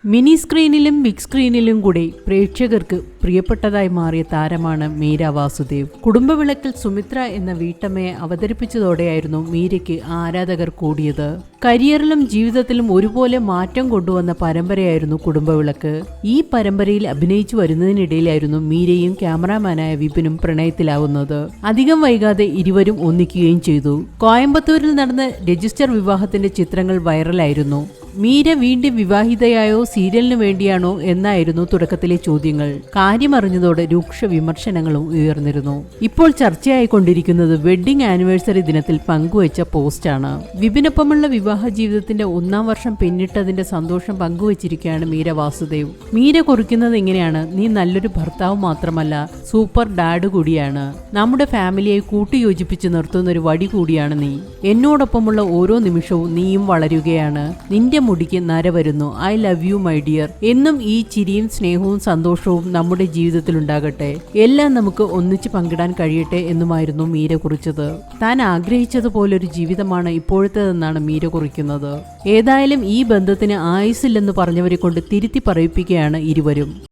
Mini സ്ക്രീനിലും big സ്ക്രീനിലും കൂടി പ്രേക്ഷകർക്ക് പ്രിയപ്പെട്ടതായി മാറിയ താരമാണ് മീര വാസുദേവ്. കുടുംബവിളക്കിൽ സുമിത്ര എന്ന വീട്ടമ്മയെ അവതരിപ്പിച്ചതോടെയായിരുന്നു മീരയ്ക്ക് ആരാധകർ കൂടിയത്. കരിയറിലും ജീവിതത്തിലും ഒരുപോലെ മാറ്റം കൊണ്ടുവന്ന പരമ്പരയായിരുന്നു കുടുംബവിളക്ക്. ഈ പരമ്പരയിൽ അഭിനയിച്ചു വരുന്നതിനിടയിലായിരുന്നു മീരയും ക്യാമറാമാനായ വിപിനും പ്രണയത്തിലാവുന്നത്. അധികം വൈകാതെ ഇരുവരും ഒന്നിക്കുകയും ചെയ്തു. കോയമ്പത്തൂരിൽ നടന്ന രജിസ്റ്റർ വിവാഹത്തിന്റെ ചിത്രങ്ങൾ വൈറലായിരുന്നു. മീര വീണ്ടും വിവാഹിതയായോ സീരിയലിനു വേണ്ടിയാണോ എന്നായിരുന്നു തുടക്കത്തിലെ ചോദ്യങ്ങൾ. കാര്യമറിഞ്ഞതോടെ രൂക്ഷ വിമർശനങ്ങളും ഉയർന്നിരുന്നു. ഇപ്പോൾ ചർച്ചയായിക്കൊണ്ടിരിക്കുന്നത് വെഡ്ഡിംഗ് ആനിവേഴ്സറി ദിനത്തിൽ പങ്കുവച്ച പോസ്റ്റാണ്. വിപിനൊപ്പമുള്ള വിവാഹ ജീവിതത്തിന്റെ 1-ാം വർഷം പിന്നിട്ടതിന്റെ സന്തോഷം പങ്കുവച്ചിരിക്കുകയാണ് മീര വാസുദേവ്. മീര കുറിക്കുന്നത് ഇങ്ങനെയാണ്: നീ നല്ലൊരു ഭർത്താവ് മാത്രമല്ല, സൂപ്പർ ഡാഡ് കൂടിയാണ്. നമ്മുടെ ഫാമിലിയെ കൂട്ടിയോജിപ്പിച്ച് നിർത്തുന്ന ഒരു വടി കൂടിയാണ് നീ. എന്നോടൊപ്പമുള്ള ഓരോ നിമിഷവും നീയും വളരുകയാണ്. നിന്റെ മുടിക്ക് നര വരുന്നു. I love you my dear. എന്നും ഈ ചിരിയും സ്നേഹവും സന്തോഷവും നമ്മുടെ ജീവിതത്തിൽ ഉണ്ടാകട്ടെ. എല്ലാം നമുക്ക് ഒന്നിച്ച് പങ്കിടാൻ കഴിയട്ടെ എന്നുമായിരുന്നു മീര കുറിച്ചത്. താൻ ആഗ്രഹിച്ചതുപോലൊരു ജീവിതമാണ് ഇപ്പോഴത്തേതെന്നാണ് മീര കുറിക്കുന്നത്. ഏതായാലും ഈ ബന്ധത്തിന് ആയുസില്ലെന്ന് പറഞ്ഞവരെ കൊണ്ട് തിരുത്തി പറയിപ്പിക്കുകയാണ് ഇരുവരും.